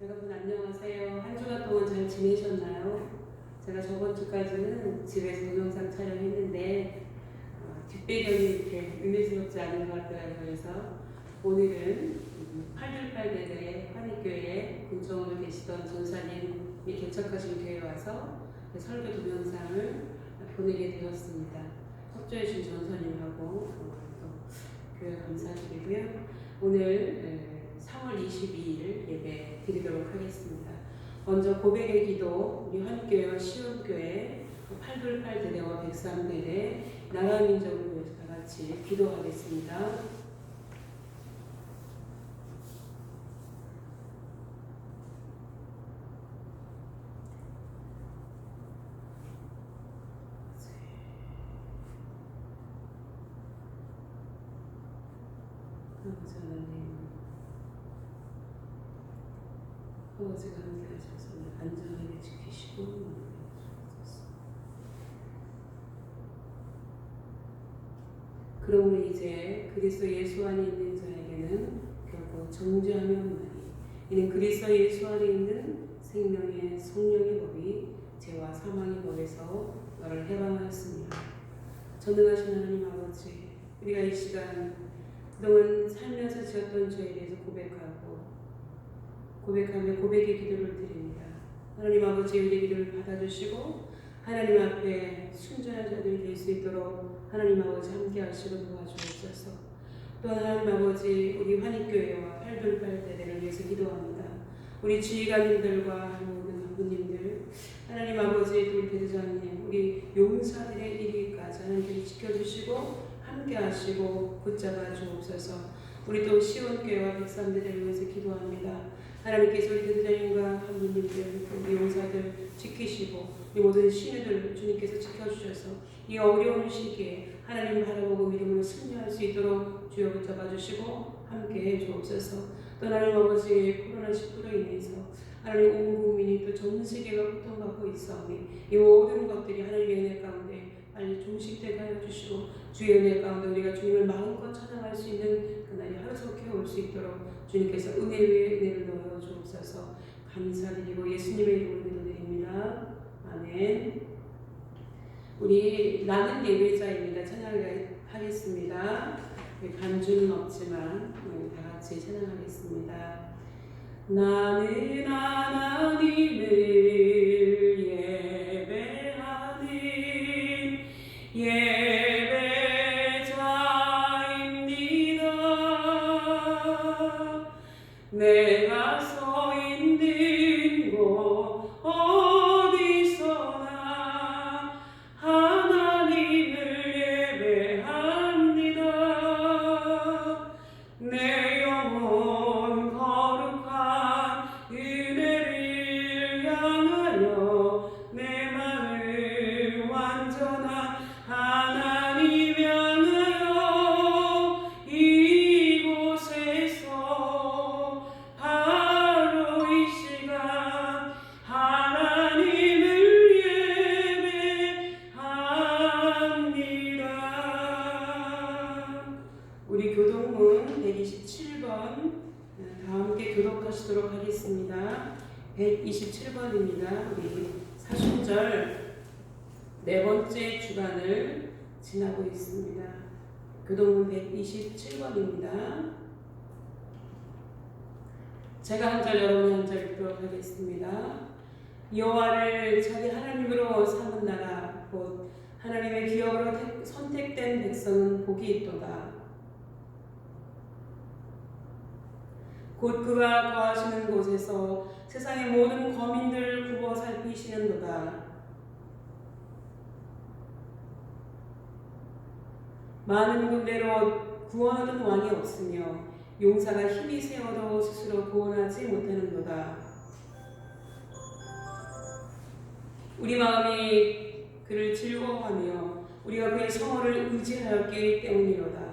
여러분 안녕하세요. 한 주간 동안 잘 지내셨나요? 제가 저번 주까지는 집에서 동영상 촬영했는데 뒷배경이 이렇게 의미스럽지 않은 것 같더라고요. 그래서 오늘은 828대대 환희교회 군청으로 계시던 전사님이 개척하신 교회에 와서 설교 동영상을 보내게 되었습니다. 협조해 주신 전사님하고 또 교회 감사드리고요. 오늘 3월 22일 예배 드리도록 하겠습니다. 먼저 고백의 기도, 우리 환교회, 시온교회, 828대대와 103대대, 나라민족을 위해서 다 같이 기도하겠습니다. 아버지 하나님, 아버지가 함께 하셔서 안전하게 지키시고 그러므로 이제 그리스도 예수 안에 있는 자에게는 결코 정죄하며 없나니 이는 그리스도 예수 안에 있는 생명의 성령의 법이 죄와 사망의 법에서 너를 해방하였습니다. 전능하신 하나님 아버지, 우리가 이 시간 그동안 살면서 지었던 죄에 대해서 고백하며 고백의 기도를 드립니다. 하나님 아버지, 우리 기도를 받아주시고 하나님 앞에 순전한 자들이 될 수 있도록 하나님 아버지 함께 하시고 도와주옵소서. 또 하나님 아버지, 우리 환희교회와 828대대를 위해서 기도합니다. 우리 지휘관님들과 모든 간부님들, 하나님 아버지, 우리 대대장님, 우리 용사들의 일위까지 하나님께서 지켜주시고 함께 하시고 붙잡아 주옵소서. 우리 또 시온교회와 103대대를 위해서 기도합니다. 하나님께서 우리 대대장님과 간부님들, 우리 용사들 지키시고 이 모든 신우들 주님께서 지켜주셔서 이 어려운 시기에 하나님 바라보고 믿음으로 승리할 수 있도록 주여 붙잡아 주시고 함께해 주옵소서. 또 하나님 아버지, 코로나19로 인해서 하나님 온 국민이 또 전 세계가 고통받고 있사오니 이 모든 것들이 하나님의 은혜 가운데 빨리 종식되게 하여 주시고 주의 은혜 가운데 우리가 주님을 마음껏 찬양할 수 있는 그날이 하루속해 올 수 있도록 주님께서 은혜 위에 은혜를 넣어 주옵소서. 감사드리고 예수님의 이름으로 기도드립니다. 아멘. 우리 나는 예배자입니다. 찬양하겠습니다. 반주는 없지만 다 같이 찬양하겠습니다. 나는 하나님을 예배하는 예배자입니다. 내가 서 있는 곳 어디서나 하나님을 예배합니다. 내 영혼 거룩한 은혜를 향하여 내 마음 완전한 하나님 향하여 이곳에서 바로 이 시간 하나님을 예배합니다. 우리 교동문 127번 다 함께 교독하시도록 하겠습니다. 127번입니다. 우리 사순절 네 번째 주간을 지나고 있습니다. 교동문 127번입니다. 제가 한 절, 여러분이 한 절 읽도록 하겠습니다. 여호와를 자기 하나님으로 삼은 나라 곧 하나님의 기업으로 선택된 백성은 복이 있도다. 곧 그가 거하시는 곳에서 세상의 모든 거민들을 굽어 살피시는도다. 많은 군대로 구원하는 왕이 없으며 용사가 힘이 세어도 스스로 구원하지 못하는도다. 우리 마음이 그를 즐거워하며 우리가 그의 성호를 의지하였기 때문이로다.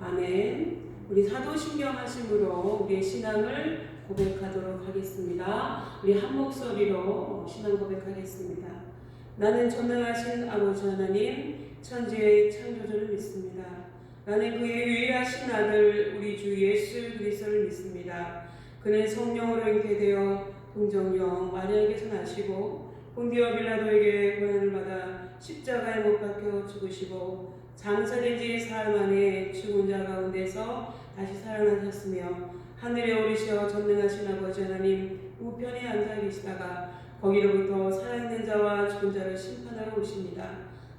아멘. 우리 사도신경 하심으로 우리의 신앙을 고백하도록 하겠습니다. 우리 한 목소리로 신앙 고백하겠습니다. 나는 전능하신 아버지 하나님, 천지의 창조주를 믿습니다. 나는 그의 유일하신 아들 우리 주 예수 그리스도를 믿습니다. 그는 성령으로 잉태되어 동정녀 마리아에게서 나시고 본디오 빌라도에게 고난을 받아 십자가에 못 박혀 죽으시고 장사된 지 사흘 만에 죽은 자 가운데서 다시 살아나셨으며 하늘에 오르시어 전능하신 아버지 하나님 우편에 앉아 계시다가 거기로부터 살아있는 자와 죽은 자를 심판하러 오십니다.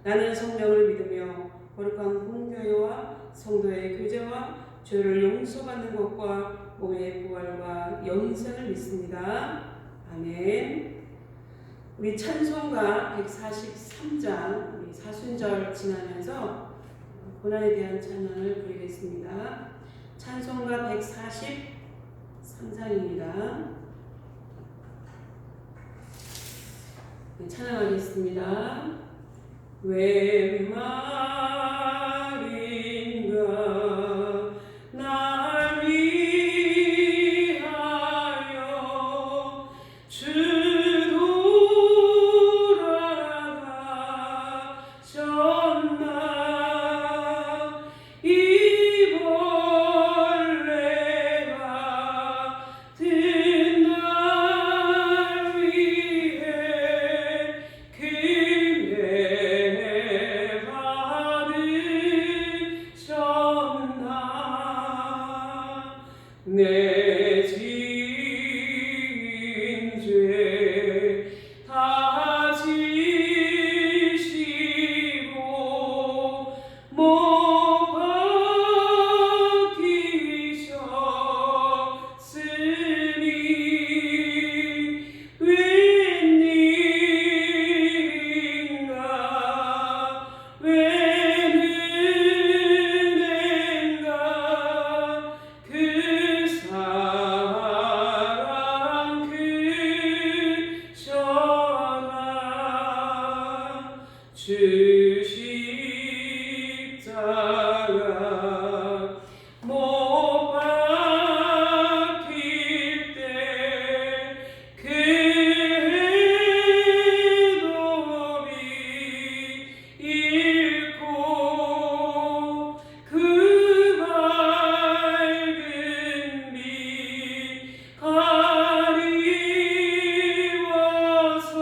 나는 성령을 믿으며 거룩한 공교회와 성도의 교제와 죄를 용서받는 것과 몸의 부활과 영생을 믿습니다. 아멘. 우리 찬송가 143장 우리 사순절 지나면서 고난에 대한 찬양을 부르겠습니다. 찬송가 143장입니다. 찬양하겠습니다. 웬 말인가 날 위하여 주 돌아가셨나 이 벌레가 든 날 위해 금에 받으셨나 내 지은 죄 다 지시고 못 박히셨으니 웬일인가 웬 은혜인가 그 사랑 그셔라 주 십자가 못 박힐 때 그 해롭이 잃고 그 밝은 빛 가리워서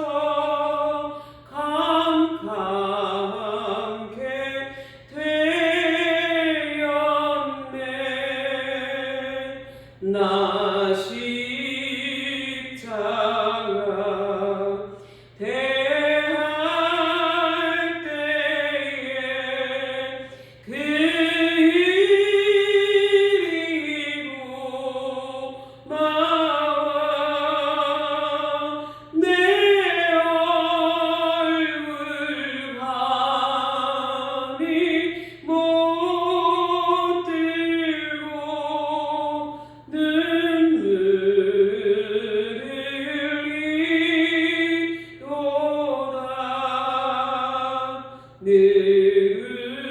감감케 되었네 나 십자가 대할 때에 그 일이고 마와 내 얼굴 감히 못 들고 눈물을 흘리도다 늘어도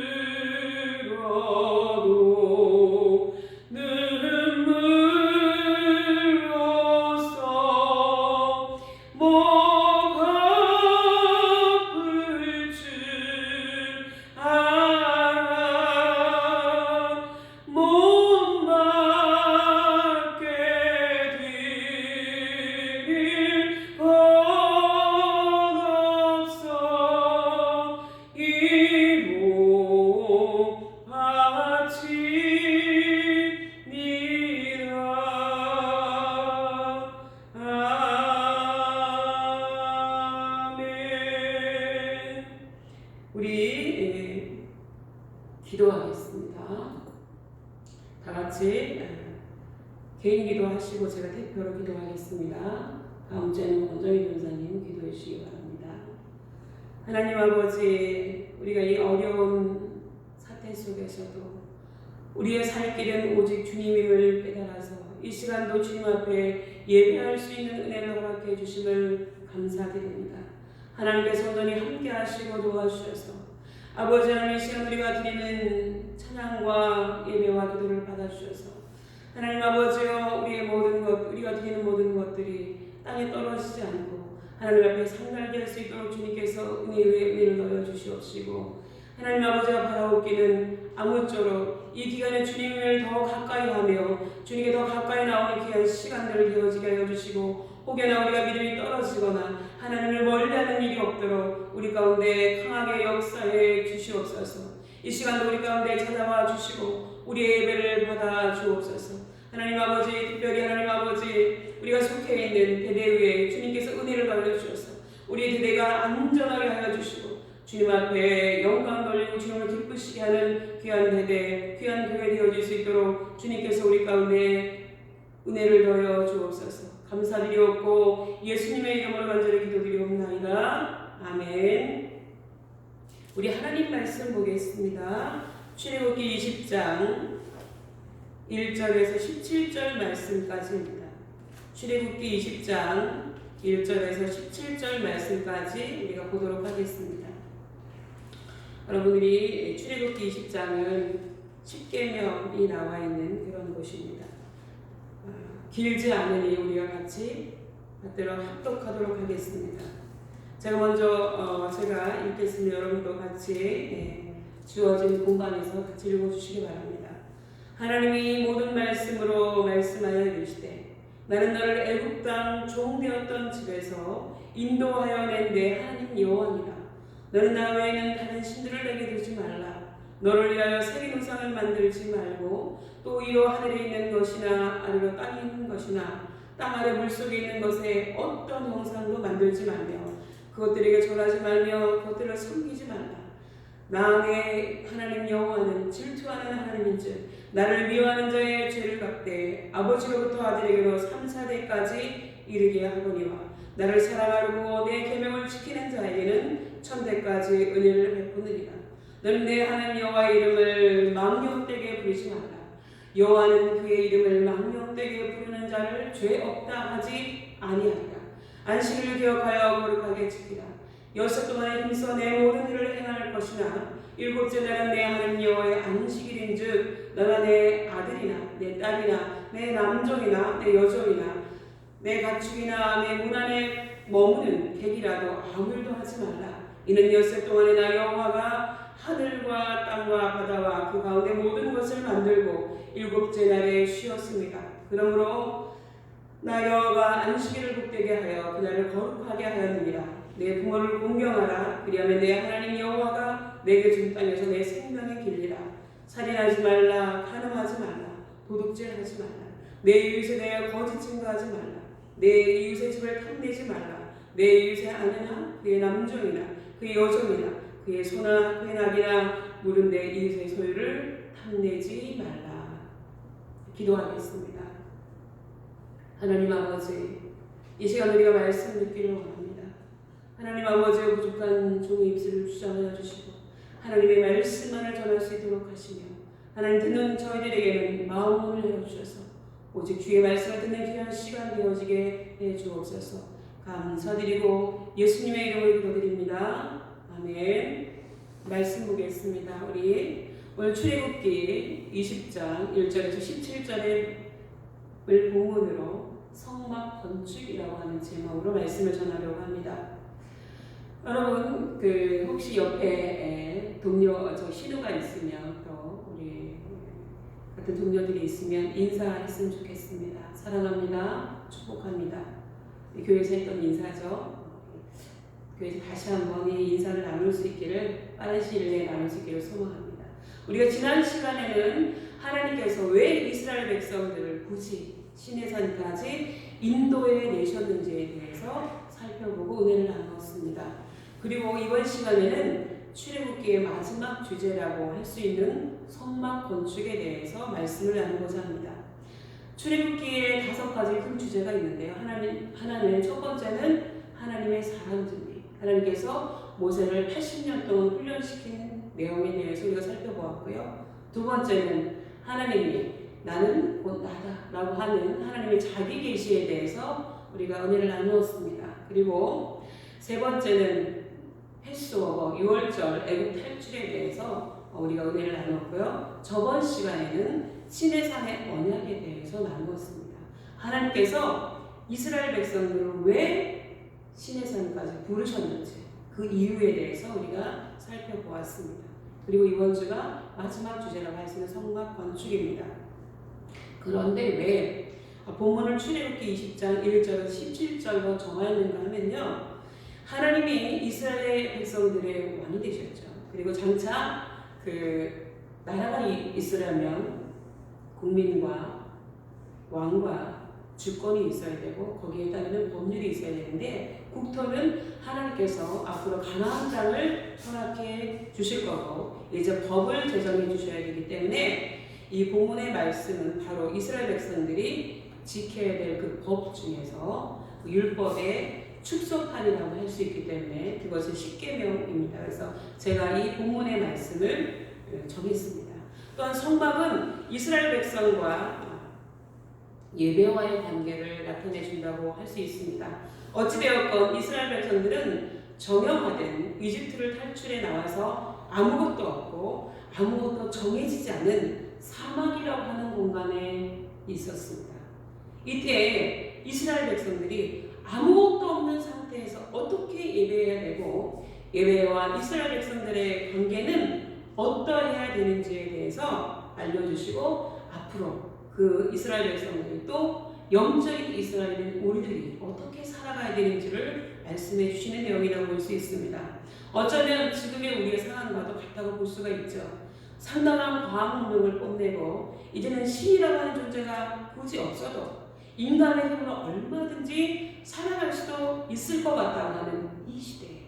눈물로써 목 아플 줄 알아 못 맞게 드릴 것 없어 이 몸 바치니라 아멘. 우리 기도하겠습니다. 다 같이 개인 기도하시고 제가 대표로 기도하겠습니다. 다음 주에는 권정희 전사님 기도해 주시기 바랍니다. 하나님 아버지, 우리가 이 어려운 사태 속에서도 우리의 살 길은 오직 주님임을 깨달아서 이 시간도 주님 앞에 예배할 수 있는 은혜를 허락해 주심을 감사드립니다. 하나님께서 온전히 함께 하시고 도와주셔서 아버지 하나님 이 시간 우리가 드리는 찬양과 예배와 기도를 받아주셔서 하나님 아버지여 우리의 모든 것, 우리가 드리는 모든 것들이 땅에 떨어지지 않고 하나님 앞에 상달게 할 수 있도록 주님께서 은혜 위에 은혜를 넣어 주시옵시고 하나님 아버지가 바라옵기는 아무쪼록 이 기간에 주님을 더 가까이 하며 주님께 더 가까이 나오는 귀한 시간들을 되어지게 하여 주시고, 혹여나 우리가 믿음이 떨어지거나 하나님을 멀리하는 일이 없도록 우리 가운데 강하게 역사해 주시옵소서. 이 시간도 우리 가운데 찾아와 주시고 우리의 예배를 받아 주옵소서. 하나님 아버지, 특별히 하나님 아버지, 우리가 속해 있는 대대 위에 주님께서 은혜를 받아 주셔서 우리의 대대가 안전하게 하여 주시고 주님 앞에 영광 돌리고 주님을 기쁘시게 하는 귀한 대대, 귀한 교회 되어질 수 있도록 주님께서 우리 가운데 은혜를 더하여 주옵소서. 감사드리옵고 예수님의 이름으로 간절히 기도드리옵나이다. 아멘. 우리 하나님 말씀 보겠습니다. 출애굽기 20장 1절에서 17절 말씀까지입니다. 출애굽기 20장 1절에서 17절 말씀까지 우리가 보도록 하겠습니다. 여러분들이 출애굽기 20장은 십계명이 나와 있는 그런 곳입니다. 길지 않으니 우리가 같이 받들어 합독하도록 하겠습니다. 제가 먼저 제가 읽겠습니다. 여러분도 같이 주어진 공간에서 같이 읽어주시기 바랍니다. 하나님이 모든 말씀으로 말씀하여 이르시되 나는 너를 애굽 땅 종되었던 집에서 인도하여 낸 내 하나님 여호와니라. 너는 나 외에는 다른 신들을 내게 두지 말라. 너를 위하여 새긴 우상을 만들지 말고 또 이로 하늘에 있는 것이나 아래로 땅에 있는 것이나 땅 아래 물속에 있는 것에 어떤 형상도 만들지 말며 그것들에게 절하지 말며 그것들을 섬기지 말라. 나의 하나님 여호와는 질투하는 하나님인즉 나를 미워하는 자의 죄를 갚되 아버지로부터 아들에게로 3, 4대까지 이르게 하거니와 나를 사랑하고 내 계명을 지키는 자에게는 천대까지 은혜를 베푸느니라. 너는 내 하나님 여호와의 이름을 망령되게 부르지 말라. 여호와는 그의 이름을 망령되게 부르는 자를 죄 없다 하지 아니하리라. 안식일을 기억하여 거룩하게 지키라. 여섯 동안에 힘써 내 모든 일을 행할 것이나 일곱째 날은 내 하나님 여호와의 안식일인즉 너나 내 아들이나 내 딸이나 내 남종이나 내 여종이나 내 가축이나 내 문 안에 머무는 객이라도 아무 일도 하지 말라. 이는 엿새 동안에 나 여호와가 하늘과 땅과 바다와 그 가운데 모든 것을 만들고 일곱째 날에 쉬었습니다. 그러므로 나 여호와가 안식일을 복되게 하여 그날을 거룩하게 하였느니라. 내 부모를 공경하라. 그리하면 내 하나님 여호와가 내게 준 땅에서 내 생명의 길리라. 살인하지 말라. 간음하지 말라. 도둑질하지 말라. 내 이웃에 대하여 거짓 증거하지 말라. 내 이웃의 집을 탐내지 말라. 내 이웃의 아내나 그의 남종이나 그의 여종이나 그의 소나 그의 낙이나 물은 내 이웃의 소유를 탐내지 말라. 기도하겠습니다. 하나님 아버지, 이 시간 우리가 말씀 듣기를 원합니다. 하나님 아버지의 부족한 종의 입술을 주장하여 주시고 하나님의 말씀만을 전할 수 있도록 하시며 하나님 듣는 저희들에게는 마음을 열어주셔서 오직 주의 말씀을 듣는 귀한 시간 되어지게 해주옵소서. 감사드리고 예수님의 이름으로 기도드립니다. 아멘. 말씀 보겠습니다. 우리 오늘 출애굽기 20장 1절에서 17절을 본문으로 성막 건축이라고 하는 제목으로 말씀을 전하려고 합니다. 여러분, 혹시 옆에 동료, 신우가 있으면 또 우리 같은 동료들이 있으면 인사했으면 좋겠습니다. 사랑합니다. 축복합니다. 교회에서 했던 인사죠. 교회에서 다시 한번 이 인사를 나눌 수 있기를 빠른 시일 내에 나눌 수 있기를 소망합니다. 우리가 지난 시간에는 하나님께서 왜 이스라엘 백성들을 굳이 시내산까지 인도에 내셨는지에 대해서 살펴보고 은혜를 나누었습니다. 그리고 이번 시간에는 출애굽기의 마지막 주제라고 할 수 있는 성막 건축에 대해서 말씀을 나누고자 합니다. 출애굽기에 5가지 큰 주제가 있는데요. 하나는 첫 번째는 하나님의 사랑 준비. 하나님께서 모세를 80년 동안 훈련시킨 내용에 대해서 우리가 살펴보았고요. 두 번째는 하나님이 나는 곧 나다 라고 하는 하나님의 자기 계시에 대해서 우리가 은혜를 나누었습니다. 그리고 세 번째는 패스오버 6월절 애굽 탈출에 대해서 우리가 은혜를 나누었고요. 저번 시간에는 시내산의 언약에 대해서 나누었습니다. 하나님께서 이스라엘 백성들을 왜 시내산까지 부르셨는지 그 이유에 대해서 우리가 살펴보았습니다. 그리고 이번 주가 마지막 주제라고 할 수 있는 성막 건축입니다. 그런데 왜 본문을 출애굽기 20장 1절에서 17절로 정하였는가 하면요. 하나님이 이스라엘 백성들의 왕이 되셨죠. 그리고 장차 그 나라가 있으려면 국민과 왕과 주권이 있어야 되고 거기에 따르는 법률이 있어야 되는데 국토는 하나님께서 앞으로 가나안 땅을 허락해 주실 거고 이제 법을 제정해 주셔야 되기 때문에 이 본문의 말씀은 바로 이스라엘 백성들이 지켜야 될 그 법 중에서 그 율법의 축소판이라고 할 수 있기 때문에 그것은 십계명입니다. 그래서 제가 이 본문의 말씀을 정했습니다. 또한 성막은 이스라엘 백성과 예배와의 관계를 나타내 준다고 할 수 있습니다. 어찌되었건 이스라엘 백성들은 정형화된 이집트를 탈출해 나와서 아무것도 없고 아무것도 정해지지 않은 사막이라고 하는 공간에 있었습니다. 이때 이스라엘 백성들이 아무것도 없는 상태에서 어떻게 예배해야 되고 예배와 이스라엘 백성들의 관계는 어떠해야 되는지에 대해서 알려주시고 앞으로 그 이스라엘 백성들이 또 영적인 이스라엘인 우리들이 어떻게 살아가야 되는지를 말씀해 주시는 내용이라고 볼 수 있습니다. 어쩌면 지금의 우리의 상황과도 같다고 볼 수가 있죠. 상당한 과학문명을 뽐내고 이제는 신이라고 하는 존재가 굳이 없어도 인간의 힘으로 얼마든지 살아갈 수도 있을 것 같다고 하는 이 시대에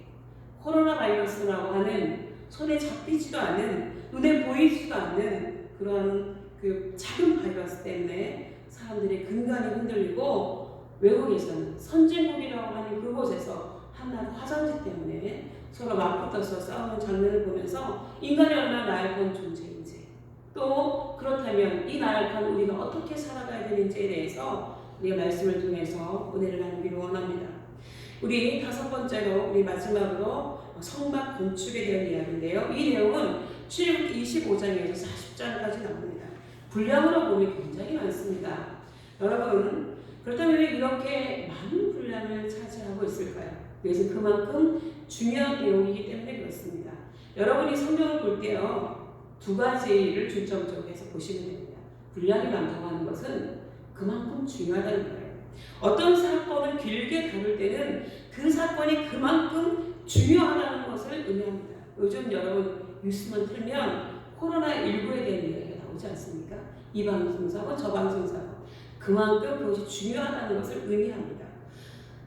코로나 바이러스라고 하는 손에 잡히지도 않는 눈에 보이지도 않는 그런 그 작은 바이러스 때문에 사람들의 근간이 흔들리고 외국에서는 선진국이라고 하는 그곳에서 한낱 화장지 때문에 서로 맞붙어서 싸우는 장면을 보면서 인간이 얼마나 나약한 존재인지 또 그렇다면 이 나약한 우리가 어떻게 살아가야 되는지에 대해서 우리가 말씀을 통해서 은혜를 나누기를 원합니다. 우리 다섯 번째로 우리 마지막으로 성막 건축에 대한 이야기인데요. 이 내용은 출애굽기 25장에서 40장까지 나옵니다. 분량으로 보면 굉장히 많습니다. 여러분 그렇다면 왜 이렇게 많은 분량을 차지하고 있을까요? 그래서 그만큼 중요한 내용이기 때문에 그렇습니다. 여러분이 성경을 볼 때요 두 가지를 중점적으로 해서 보시면 됩니다. 분량이 많다고 하는 것은 그만큼 중요하다는 거예요. 어떤 사건을 길게 다룰 때는 그 사건이 그만큼 중요하다는 것을 의미합니다. 요즘 여러분 뉴스만 틀면 코로나19에 대한 이야기가 나오지 않습니까? 이 방송사고 저 방송사고 그만큼 그것이 중요하다는 것을 의미합니다.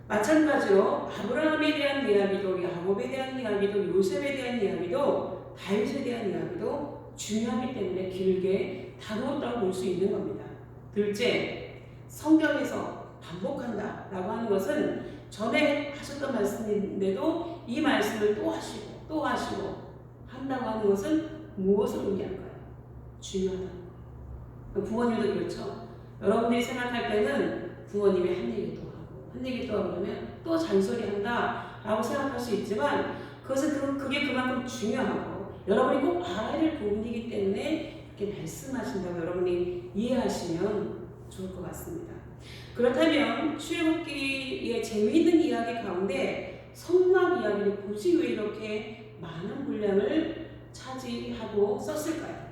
마찬가지로 아브라함에 대한 이야기도 야곱에 대한 이야기도 요셉에 대한 이야기도 다윗에 대한 이야기도 중요하기 때문에 길게 다루었다고 볼 수 있는 겁니다. 둘째, 성경에서 반복한다 라고 하는 것은 전에 하셨던 말씀인데도 이 말씀을 또 하시고 또 하시고 한다고 하는 것은 무엇을 의미할까요? 중요하다는 거예요. 부모님도 그렇죠. 여러분들이 생각할 때는 부모님이 한 얘기 또 하고 한 얘기 또 하고 그러면 또 잔소리한다 라고 생각할 수 있지만 그것은 그게 그만큼 중요하고 여러분이 꼭 알아야 될 부분이기 때문에 이렇게 말씀하신다고 여러분이 이해하시면 좋을 것 같습니다. 그렇다면 출애굽기의 재미있는 이야기 가운데 성막 이야기를 굳이 왜 이렇게 많은 분량을 차지하고 썼을까요?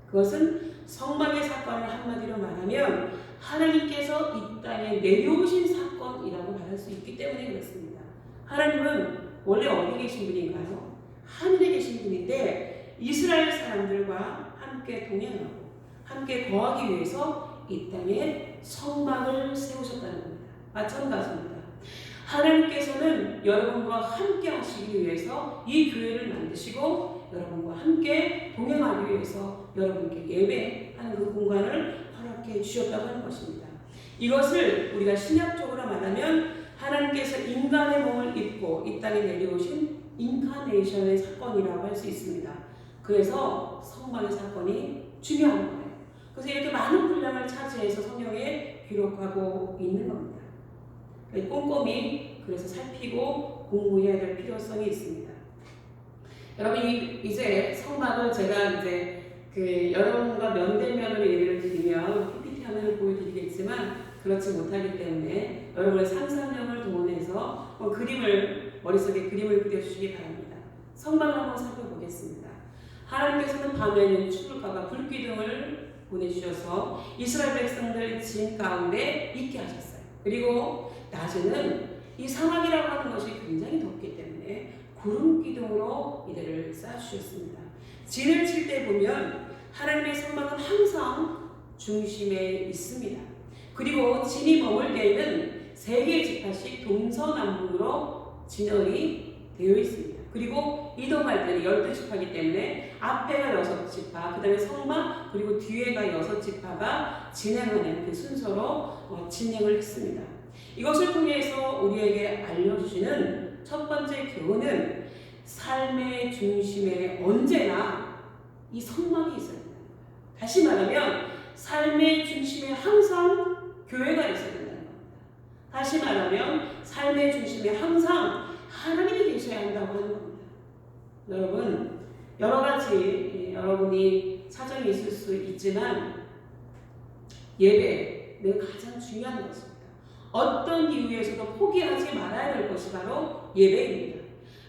그것은 성막의 사건을 한마디로 말하면 하나님께서 이 땅에 내려오신 사건이라고 말할 수 있기 때문에 그렇습니다. 하나님은 원래 어디 계신 분인가요? 하늘에 계신 분인데 이스라엘 사람들과 함께 동행하고 함께 거하기 위해서 이 땅에 성막을 세우셨다는 겁니다. 마찬가지입니다. 하나님께서는 여러분과 함께 하시기 위해서 이 교회를 만드시고 여러분과 함께 동행하기 위해서 여러분께 예배하는 그 공간을 허락해 주셨다고 하는 것입니다. 이것을 우리가 신약적으로 말하면 하나님께서 인간의 몸을 입고 이 땅에 내려오신 인카네이션의 사건이라고 할 수 있습니다. 그래서 성막의 사건이 중요한 거예요. 그래서 이렇게 많은 분량을 차지해서 성경에 기록하고 있는 겁니다. 꼼꼼히 그래서 살피고 공부해야 될 필요성이 있습니다. 여러분 이제 성막을 제가 이제 여러분과 면대면으로 예배를 드리면 PPT 화면을 보여드리겠지만 그렇지 못하기 때문에 여러분의 상상력을 동원해서 머릿속에 그림을 그려주시기 바랍니다. 성막을 한번 살펴보겠습니다. 하나님께서는 밤에는 출루가가 불기둥을 보내주셔서 이스라엘 백성들 진 가운데 있게 하셨어요. 그리고 낮에는 이 사막이라고 하는 것이 굉장히 덥기 때문에 구름 기둥으로 이들을 쌓아주셨습니다. 진을 칠 때 보면 하나님의 성막은 항상 중심에 있습니다. 그리고 진이 머물 때에는 3개의 지파씩 동서남북으로 진열이 되어 있습니다. 그리고 이동할 때는 12지파이기 때문에 앞에가 6지파, 그 다음에 성막, 그리고 뒤에가 6지파가 진행하는 그 순서로 진행을 했습니다. 이것을 통해서 우리에게 알려주시는 첫 번째 교훈은 삶의 중심에 언제나 이 성막이 있어야 된다는 거예요. 다시 말하면 삶의 중심에 항상 교회가 있어야 된다는 겁니다. 다시 말하면 삶의 중심에 항상 하나님이 계셔야 한다고 하는 겁니다. 여러분, 여러 가지 여러분이 사정이 있을 수 있지만 예배는 가장 중요한 것입니다. 어떤 이유에서도 포기하지 말아야 될 것이 바로 예배입니다.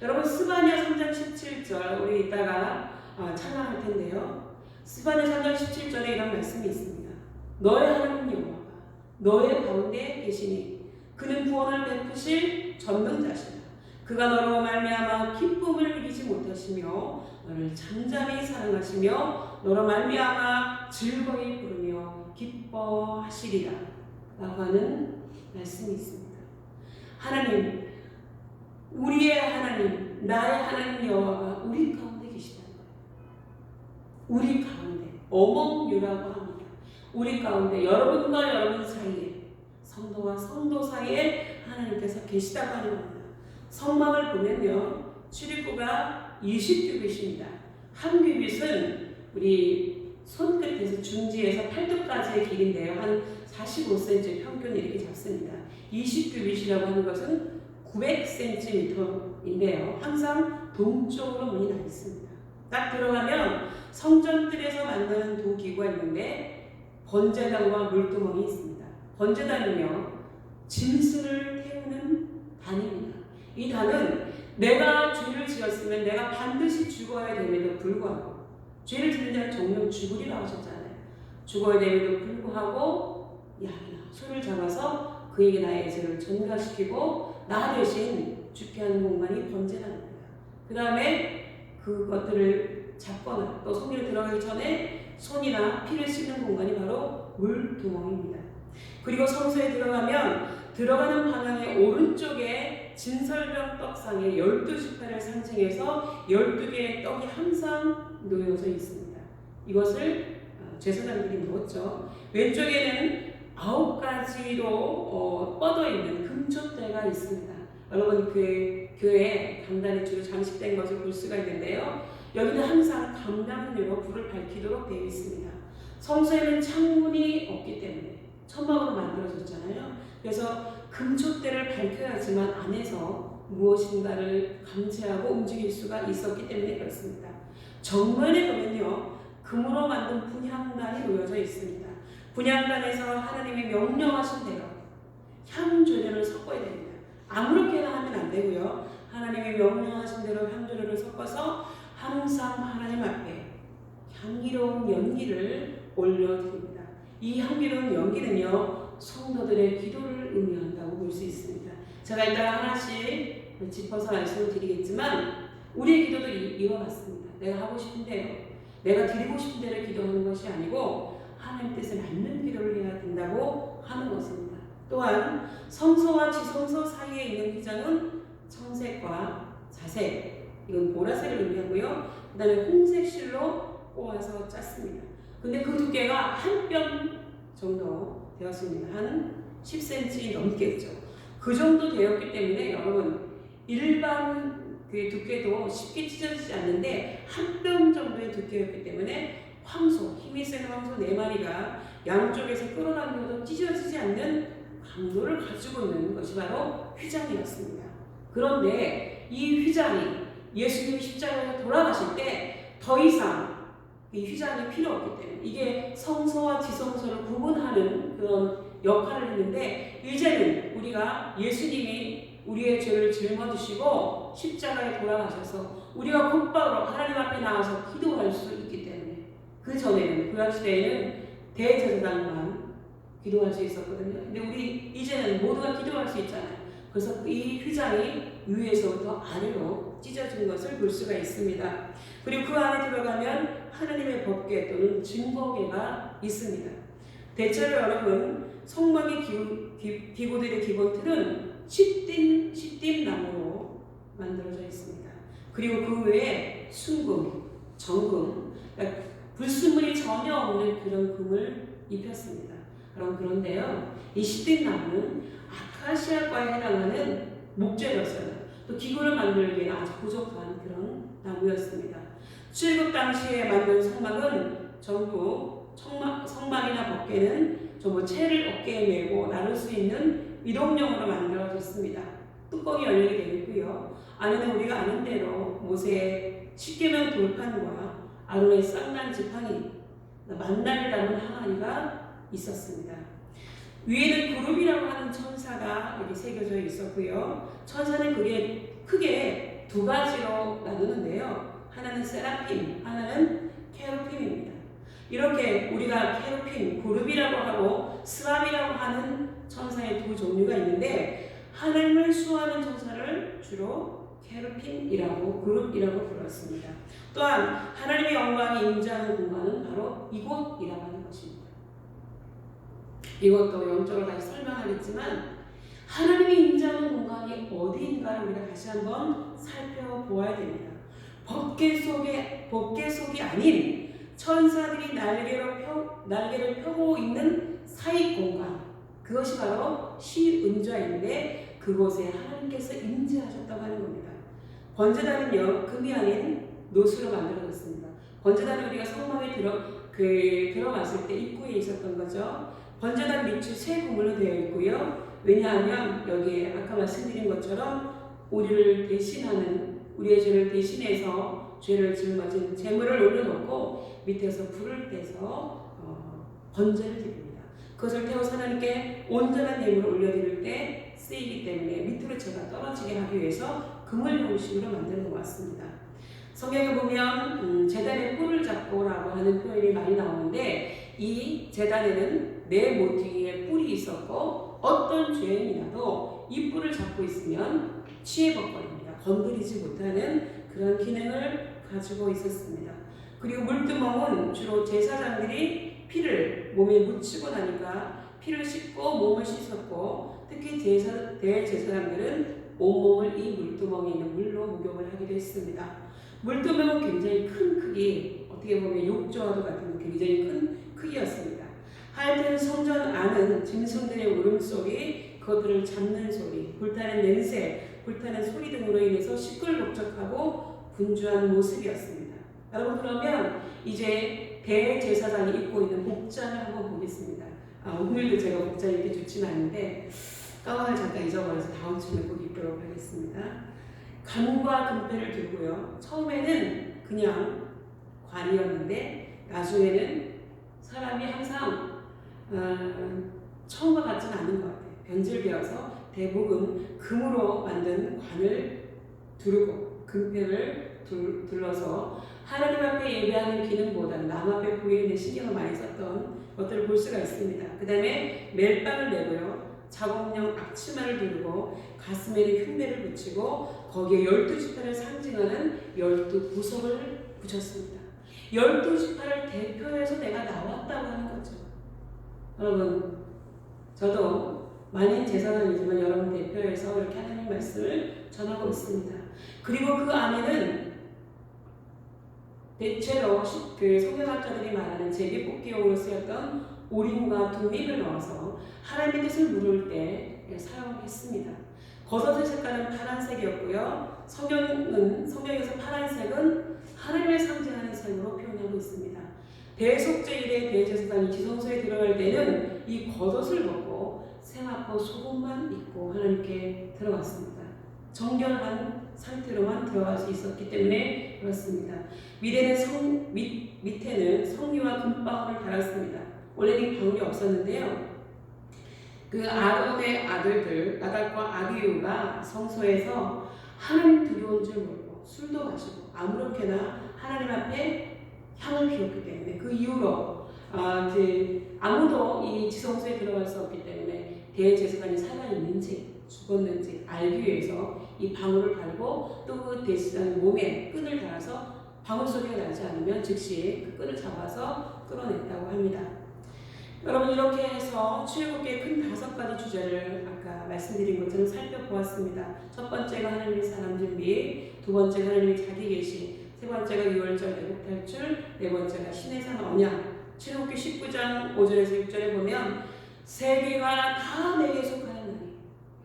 여러분, 스바냐 3장 17절 우리 이따가 찬양할 텐데요. 스바냐 3장 17절에 이런 말씀이 있습니다. 너의 하나님 여호와가 너의 가운데 계시니 그는 구원을 베푸실 전능자시다. 그가 너로 말미암아 기쁨을 이기지 못하시며 너를 잠잠히 사랑하시며 너로 말미암아 즐거이 부르며 기뻐하시리라 라고 하는 말씀이 있습니다. 하나님, 우리의 하나님, 나의 하나님 여호와가 우리 가운데 계시다는 거예요. 우리 가운데, 어몽유라고 합니다. 우리 가운데, 여러분과 여러분 사이에, 성도와 성도 사이에 하나님께서 계시다고 하는 겁니다. 성막을 보면요, 출입구가 20규빗입니다. 한 규빗은 우리 손끝에서 중지에서 팔뚝까지의 길인데요. 한 45cm 평균 이렇게 잡습니다. 20규빗이라고 하는 것은 900cm인데요. 항상 동쪽으로 문이 나 있습니다. 딱 들어가면 성전들에서 만드는 두 기구가 있는데 번제단과 물두멍이 있습니다. 번제단은요, 짐승을 태우는 단입니다. 이 단은 내가 죄를 지었으면 내가 반드시 죽어야 됨에도 불구하고, 죄를 짓는 자는 정령 죽으리라 하셨잖아요. 죽어야 됨에도 불구하고 양이나 소를 잡아서 그에게 나의 죄를 전가시키고 나 대신 죽게 하는 공간이 번제단입니다. 그 다음에 그것들을 잡거나 또 손으로 들어가기 전에 손이나 피를 씻는 공간이 바로 물두멍입니다. 그리고 성소에 들어가면 들어가는 방향의 오른쪽에 진설병 떡상에 12지파를 상징해서 12개의 떡이 항상 놓여져 있습니다. 이것을 제사장들이 넣었죠. 왼쪽에는 9가지로 뻗어있는 금촛대가 있습니다. 여러분, 그 교회에 강단에 주로 장식된 것을 볼 수가 있는데요. 여기는 항상 감람류로 불을 밝히도록 되어 있습니다. 성소에는 창문이 없기 때문에 천막으로 만들어졌잖아요. 그래서 금촛대를 밝혀야지만 안에서 무엇인가를 감지하고 움직일 수가 있었기 때문에 그렇습니다. 정면에 보면요, 금으로 만든 분향단이 놓여져 있습니다. 분향단에서 하나님이 명령하신 대로 향조료를 섞어야 됩니다. 아무렇게나 하면 안 되고요. 하나님이 명령하신 대로 향조료를 섞어서 항상 하나님 앞에 향기로운 연기를 올려드립니다. 이 향기로운 연기는요, 성도들의 기도를 의미한다고 볼 수 있습니다. 제가 이따가 하나씩 짚어서 말씀을 드리겠지만 우리의 기도도 이와 같습니다. 내가 하고 싶은 대로, 내가 드리고 싶은 대로 기도하는 것이 아니고 하나님 뜻에 맞는 기도를 해야 된다고 하는 것입니다. 또한 성소와 지성소 사이에 있는 휘장은 청색과 자색, 이건 보라색을 의미하고요. 그 다음에 홍색 실로 꼬아서 짰습니다. 근데 그 두께가 한 뼘 정도 되었습니다. 한 10cm 넘겠죠. 그 정도 되었기 때문에 여러분, 일반 그 두께도 쉽게 찢어지지 않는데 한 뼘 정도의 두께였기 때문에 황소, 힘이 센 황소 4마리가 양쪽에서 끌어당겨도 찢어지지 않는 강도를 가지고 있는 것이 바로 휘장이었습니다. 그런데 이 휘장이 예수님이 십자가에 돌아가실 때 더 이상 이 휘장이 필요 없기 때문에 이게 성소와 지성소를 구분하는 그런 역할을 했는데, 이제는 우리가 예수님이 우리의 죄를 짊어지시고 십자가에 돌아가셔서 우리가 곧바로 하나님 앞에 나와서 기도할 수 있기 때문에 그 전에는 구약시대에는 대제사장만 기도할 수 있었거든요. 근데 우리 이제는 모두가 기도할 수 있잖아요. 그래서 이 휘장이 위에서부터 아래로 찢어진 것을 볼 수가 있습니다. 그리고 그 안에 들어가면 하나님의 법궤 또는 증거궤가 있습니다. 대체로 여러분 성막의 기고들의 기본 틀은 시딤 나무로 만들어져 있습니다. 그리고 그 외에 순금, 정금, 그러니까 불순물이 전혀 없는 그런 금을 입혔습니다. 그런데요, 이 시딤 나무는 아카시아과에 해당하는 목재로서요. 또 기구를 만들기에는 아주 부족한 그런 나무였습니다. 출애굽 당시에 만든 성막은 전부 성막이나 법궤는 전부 채를 어깨에 메고 나를 수 있는 이동용으로 만들어졌습니다. 뚜껑이 열리게 되어 있고요. 안에는 우리가 아는 대로 모세의 십계명 돌판과 아론의 쌍난 지팡이, 만나를 담은 항아리가 있었습니다. 위에는 그룹이라고 하는 천사가 이렇게 새겨져 있었고요. 천사는 그게 크게 두 가지로 나누는데요. 하나는 세라핌, 하나는 케루빔입니다. 이렇게 우리가 케루빔, 그룹이라고 하고 스랍이라고 하는 천사의 두 종류가 있는데 하나님을 수호하는 천사를 주로 케루빔이라고 그룹이라고 불렀습니다. 또한 하나님의 영광이 임재하는 공간은 바로 이곳이라고 하는 것입니다. 이것도 영적으로 다시 설명하겠지만 하나님이 임재하는 공간이 어디인가를 우리가 다시 한번 살펴보아야 됩니다. 법궤 속이 아닌 천사들이 날개를 펴고 있는 사이 공간, 그것이 바로 시은좌인데 그곳에 하나님께서 임재하셨다고 하는 겁니다. 번제단은요, 금이 아닌 노수로 만들어졌습니다. 번제단은 우리가 성막에 들어갔을 때 입구에 있었던 거죠. 번제단 밑이 새 구물로 되어 있고요. 왜냐하면 여기에 아까 말씀드린 것처럼 우리의 죄를 대신해서 죄를 짊어진 제물을 올려놓고 밑에서 불을 떼서 번제를 드립니다. 그것을 태워서 하나님께 온전한 예물을 올려드릴 때 쓰이기 때문에 밑으로 죄가 떨어지게 하기 위해서 그물 형식으로 만드는 것 같습니다. 성경에 보면 제단에 뿔을 잡고라고 하는 표현이 많이 나오는데 이 제단에는 네 모퉁이에 뿔이 있었고 어떤 죄인이라도 이 뿔을 잡고 있으면 취해버립니다. 건드리지 못하는 그런 기능을 가지고 있었습니다. 그리고 물두멍은 주로 제사장들이 피를 몸에 묻히고 나니까 피를 씻고 몸을 씻었고 특히 대제사장들은 온몸을 이 물두멍에 있는 물로 목욕을 하기도 했습니다. 물두멍은 굉장히 큰 크기, 어떻게 보면 욕조와도 같은 굉장히 큰 크기였습니다. 하여튼 성전 안은 짐승들의 울음소리, 그것들을 잡는 소리, 불타는 냄새, 불타는 소리 등으로 인해서 시끌벅적하고 분주한 모습이었습니다. 여러분 그러면 이제 대제사장이 입고 있는 복장을 한번 보겠습니다. 오늘도 제가 복장이 이렇게 좋지는 않은데 가방을 잠깐 잊어버려서 다음 주에 꼭 입도록 하겠습니다. 관과 금패를 들고요. 처음에는 그냥 관이었는데 나중에는 사람이 항상 처음과 같지는 않은 것 같아요. 변질되어서 대부분 금으로 만든 관을 두르고 금패를 둘러서 하나님 앞에 예배하는 기능보다는 남 앞에 보이는 데 신경을 많이 썼던 것들을 볼 수가 있습니다. 그 다음에 멜빵을 내고요. 자국용 앞치마를 두르고 가슴에는 흉내를 붙이고 거기에 12지파를 상징하는 12부석을 붙였습니다. 12지파를 대표해서 내가 나왔다고 하는 거죠. 여러분, 저도 만인 제사장이지만 여러분 대표해서 이렇게 하나님 말씀을 전하고 있습니다. 그리고 그 안에는 대체로 그 성경학자들이 말하는 제비뽑기용으로 쓰였던 오림과 둠립을 넣어서 하나님의 뜻을 물을 때 사용했습니다. 겉옷의 색깔은 파란색이었고요. 성경에서 파란색은 하나님을 상징하는 색으로 표현하고 있습니다. 대속죄일의 대제사장이 지성소에 들어갈 때는 이 겉옷을 벗고 세마포 속옷만 입고 하나님께 들어갔습니다. 정결한 상태로만 들어갈 수 있었기 때문에 그렇습니다. 밑에는 성류와 금방울을 달았습니다. 원래는 방울이 없었는데요. 그 아론의 아들들 나답과 아비후가 성소에서 하나님 두려운 줄 모르고 술도 마시고 아무렇게나 하나님 앞에 향을 피웠기 때문에 그 이후로 아무도 이 지성소에 들어갈 수 없기 때문에 대제사장이 살아있는지 죽었는지 알기 위해서 이 방울을 갈고 또 그 대제사장 몸에 끈을 달아서 방울 소리가 나지 않으면 즉시 그 끈을 잡아서 끌어냈다고 합니다. 여러분, 이렇게 해서 출애굽기의 큰 5가지 주제를 아까 말씀드린 것처럼 살펴보았습니다. 첫 번째가 하나님의 사람 준비, 두 번째가 하나님의 자기 계시, 세 번째가 6월절 애굽 탈출, 네 번째가 신의 산 언약. 출애굽기 19장 5절에서 6절에 보면 세계가 다 내게 속하는 날이,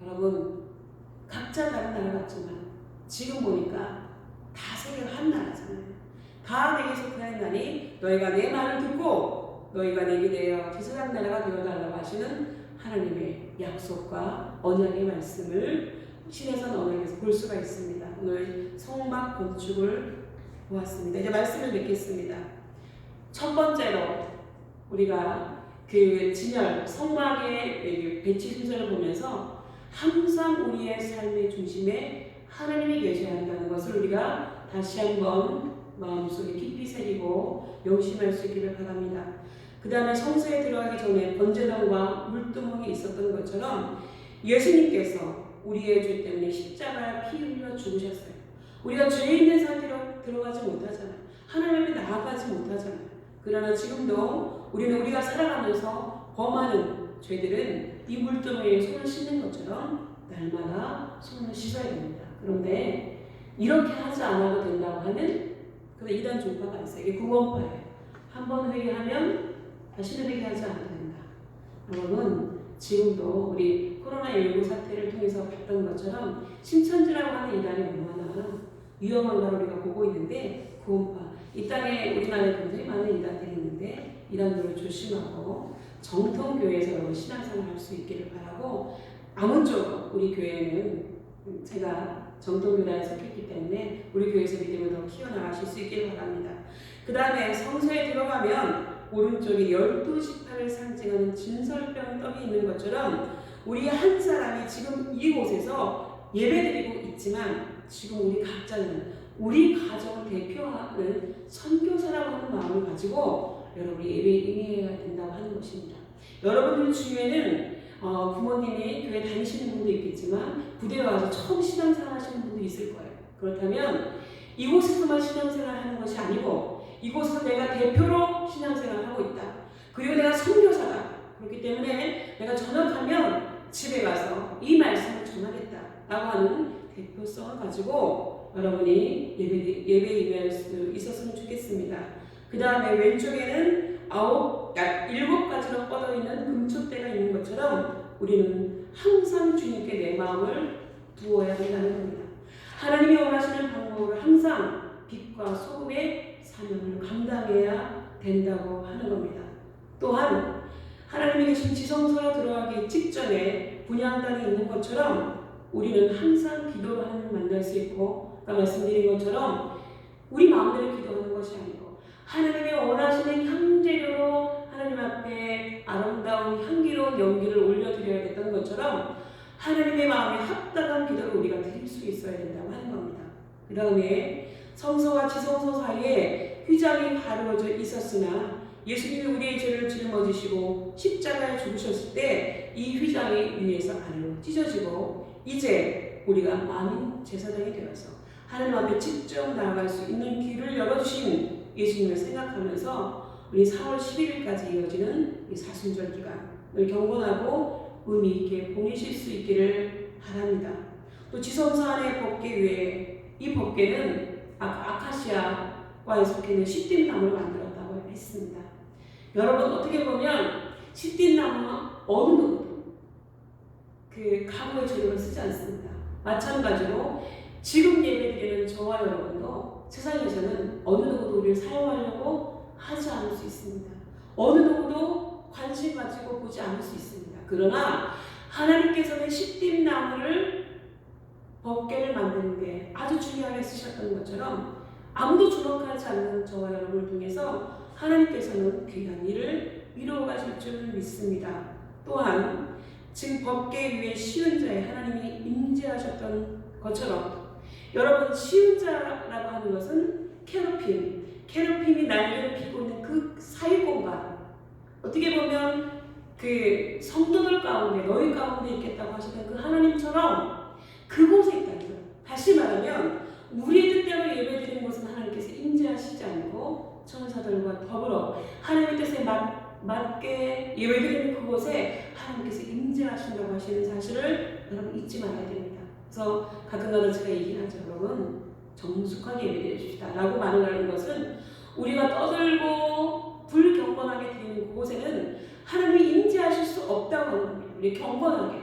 여러분 각자 다른 나라 같지만 지금 보니까 다 세계가 한 나라잖아요. 다 내게 속하는 날이 너희가 내 말을 듣고 너희가 내게 되어 제사장 나라가 되어달라고 하시는 하나님의 약속과 언약의 말씀을 신의 산 언약에서 볼 수가 있습니다. 오늘 성막 건축을 보았습니다. 이제 말씀을 맺겠습니다. 첫 번째로 우리가 그 진열 성막의 배치 순서를 보면서 항상 우리의 삶의 중심에 하나님이 계셔야 한다는 것을 우리가 다시 한번 마음속에 깊이 새기고 명심할 수 있기를 바랍니다. 그 다음에 성소에 들어가기 전에 번제단과 물두멍이 있었던 것처럼 예수님께서 우리의 죄 때문에 십자가에 피 흘려 죽으셨어요. 우리가 죄 있는 상태로 들어가지 못하잖아요. 하나님 앞에 나아가지 못하잖아요. 그러나 지금도 우리가 살아가면서 범하는 죄들은 이 물두멍에 손을 씻는 것처럼 날마다 손을 씻어야 됩니다. 그런데 이렇게 하지 않아도 된다고 하는 그런 이단 종파가 있어요. 이게 구원파예요. 한 번 회개하면 다시는 회개하지 않아도 된다. 여러분, 지금도 우리 코로나19 사태를 통해서 봤던 것처럼 신천지라고 하는 이단이 얼마나 위험한가를 우리가 보고 있는데, 구원파, 이 땅에 우리나라에 굉장히 많은 이단들이 있는데 이단들을 조심하고 정통교회에서 신앙생활을 할 수 있기를 바라고, 아무쪼록 우리 교회는 제가 정통교단에 속했기 때문에 우리 교회에서 믿음을 더 키워나가실 수 있기를 바랍니다. 그 다음에 성소에 들어가면 오른쪽에 12지파를 상징하는 진설병 떡이 있는 것처럼 우리 한 사람이 지금 이곳에서 예배드리고 있지만 지금 우리 각자는 우리 가정을 대표하는 선교사라고 하는 마음을 가지고 여러분이 예배에 임해야 된다고 하는 것입니다. 여러분들 중에는 부모님이 교회 다니시는 분도 있겠지만 부대에 와서 처음 신앙생활 하시는 분도 있을 거예요. 그렇다면 이곳에서만 신앙생활 하는 것이 아니고 이곳에서 내가 대표로 신앙생활을 하고 있다. 그리고 내가 선교사다. 그렇기 때문에 내가 전역하면 집에 가서 이 말씀을 전하겠다 라고 하는 대표성을 가지고 여러분이 예배에 임할 수 있었으면 좋겠습니다. 그 다음에 왼쪽에는 7가지로 뻗어있는 금촛대가 있는 것처럼 우리는 항상 주님께 내 마음을 두어야 한다는 겁니다. 하나님이 원하시는 방법으로 항상 빛과 소금의 사명을 감당해야 된다고 하는 겁니다. 또한 하나님이 계신 지성소로 들어가기 직전에 분향단이 있는 것처럼 우리는 항상 기도를 만날 수 있고, 아까 말씀드린 것처럼 우리 마음대로 기도하는 것이 아니고 하나님이 원하시는 향재료로 하나님 앞에 아름다운 향기로운 연기를 올려드려야 됐던 것처럼 하나님의 마음에 합당한 기도를 우리가 드릴 수 있어야 된다고 하는 겁니다. 그 다음에 성소와 지성소 사이에 휘장이 가루어져 있었으나 예수님이 우리의 죄를 짊어지시고 십자가에 죽으셨을 때 이 휘장이 위에서 아래로 찢어지고 이제 우리가 만인 제사장이 되어서 하나님 앞에 직접 나아갈 수 있는 길을 열어주신 예수님을 생각하면서 우리 4월 11일까지 이어지는 이 사순절 기간을 경건하고 의미 있게 보내실 수 있기를 바랍니다. 또 지성소 안에 법궤 위에, 이 법궤는 아카시아과에 속해 있는 시띠나무를 만들었다고 했습니다. 여러분, 어떻게 보면 시띠나무는 어느 누구도 그 가구의 재료를 쓰지 않습니다. 마찬가지로 지금 예배드리는 저와 여러분도 세상에서는 어느 누구도 우리를 사용하려고 하지 않을 수 있습니다. 어느 누구도 관심 가지고 보지 않을 수 있습니다. 그러나 하나님께서는 시띠나무를 법궤를 만드는데 아주 중요하게 쓰셨던 것처럼 아무도 주목하지 않는 저와 여러분을 통해서 하나님께서는 귀한 일을 이루어 가실 줄 믿습니다. 또한 지금 법궤 위에 쉬운 자에 하나님이 임재하셨던 것처럼 여러분, 쉬운 자라고 하는 것은 케르핌이 날개를 피고 있는 그 사이 공간, 어떻게 보면 그 성도들 가운데, 너희 가운데 있겠다고 하시던 그 하나님처럼 그곳에 있다는 거예요. 다시 말하면 우리의 뜻대로 예배드리는 것은 하나님께서 임재하시지 않고 천사들과 더불어 하나님의 뜻에 맞게 예배드리는 그곳에 하나님께서 임재하신다고 하시는 사실을 여러분 잊지 말아야 됩니다. 그래서 가끔가다 제가 얘기하죠. 여러분, 정숙하게 예배드려 줍시다 라고 말을 하는 것은 우리가 떠들고 불경건하게 드리는 그곳에는 하나님이 임재하실 수 없다고 하는 겁니다. 우리 경건하게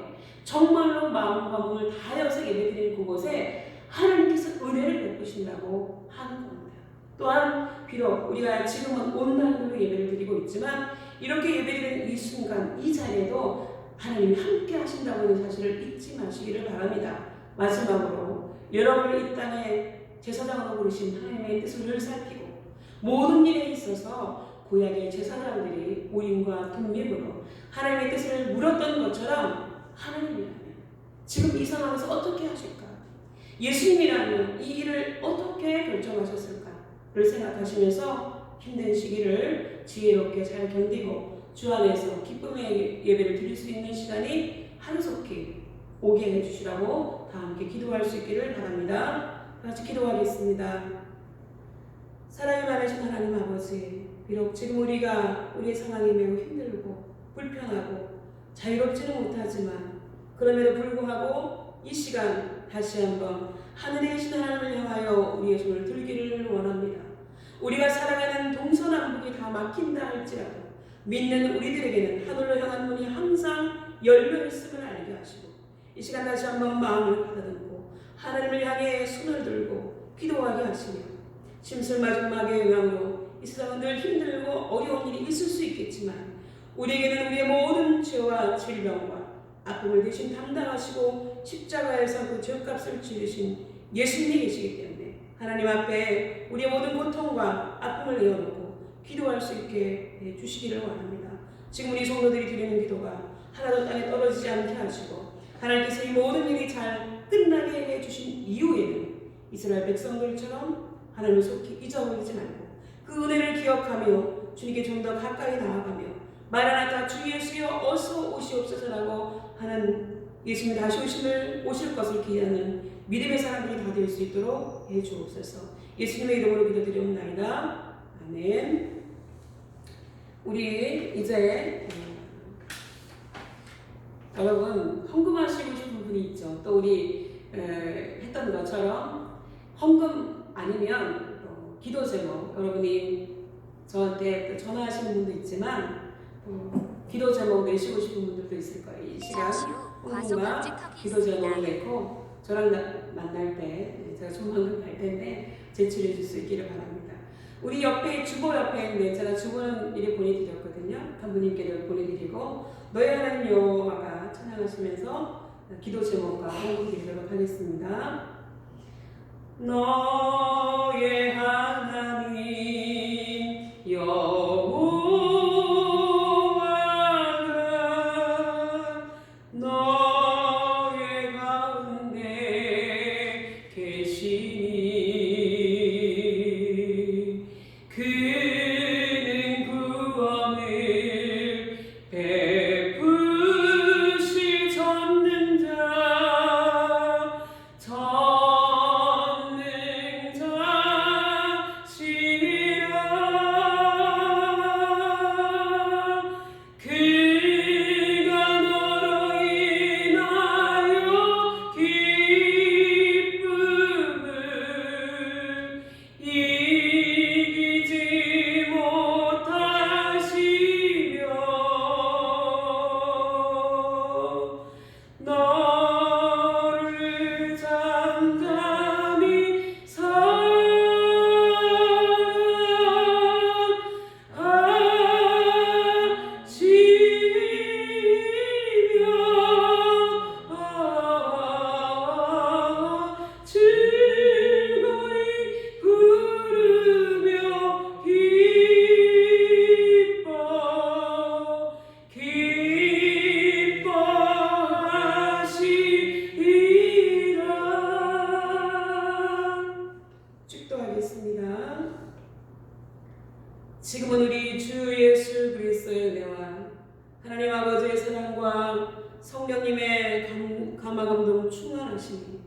정말로 마음과 몸을 다해서 예배드리는 그곳에 하나님께서 은혜를 베푸신다고 하는 겁니다. 또한 비록 우리가 지금은 온라인으로 예배를 드리고 있지만 이렇게 예배드리는 이 순간, 이 자리에도 하나님이 함께 하신다고 하는 사실을 잊지 마시기를 바랍니다. 마지막으로 여러분을 이 땅에 제사장으로 부르신 하나님의 뜻을 늘 살피고 모든 일에 있어서 구약의 제사장들이 우임과 둠립으로 하나님의 뜻을 물었던 것처럼 하나님이라면 지금 이 상황에서 어떻게 하실까? 예수님이라면 이 일을 어떻게 결정하셨을까를 생각하시면서 힘든 시기를 지혜롭게 잘 견디고 주 안에서 기쁨의 예배를 드릴 수 있는 시간이 하루속히 오게 해주시라고 다 함께 기도할 수 있기를 바랍니다. 같이 기도하겠습니다. 사랑이 많으신 하나님 아버지, 비록 지금 우리가 우리의 상황이 매우 힘들고 불편하고 자유롭지는 못하지만 그럼에도 불구하고 이 시간 다시 한번 하늘에 계신 하나님을 향하여 우리의 손을 들기를 원합니다. 우리가 살아가는 동서남북이 다 막힌다 할지라도 믿는 우리들에게는 하늘로 향한 문이 항상 열려 있음을 알게 하시고 이 시간 다시 한번 마음을 가다듬고 하나님을 향해 손을 들고 기도하게 하시며 심술마지막의 영향으로 이 세상은 늘 힘들고 어려운 일이 있을 수 있겠지만 우리에게는 우리의 모든 죄와 질병과 아픔을 대신 담당하시고 십자가에서 그 죄값을 치르신 예수님이 계시기 때문에 하나님 앞에 우리의 모든 고통과 아픔을 내어놓고 기도할 수 있게 해주시기를 원합니다. 지금 우리 성도들이 드리는 기도가 하나도 땅에 떨어지지 않게 하시고 하나님께서 이 모든 일이 잘 끝나게 해주신 이후에는 이스라엘 백성들처럼 하나님을 속히 잊어버리지 말고 그 은혜를 기억하며 주님께 좀 더 가까이 나아가며 마라나타 주 예수여 어서 오시옵소서라고 하는 예수님 다시 오실 것을 기대하는 믿음의 사람들이 다 될 수 있도록 해주옵소서. 예수님의 이름으로 기도드리옵나이다. 아멘. 우리 이제 여러분 헌금하시고 싶은 분이 있죠. 또 우리 했던 것처럼 헌금 아니면 기도 제목, 여러분이 저한테 전화하시는 분도 있지만 기도 제목 내시고 싶은 분들도 있을 거예요. 이 시간 헌금과 기도 제목을 내고 저랑 만날 때 제가 조만간 갈 텐데 제출해 줄 수 있기를 바랍니다. 우리 옆에 주보 옆에 있는데 제가 주보는 미리 보내드렸거든요. 한 분님께도 보내드리고 너희 하나님 여호와가 찬양하시면서 기도 제목과 헌금 드리도록 하겠습니다. 너의 하나님 여호와가 너의 가운데 계시니 그는 구원을 베푸실 전능자 하나님 아버지의 사랑과 성령님의 감화 감동 충만하심이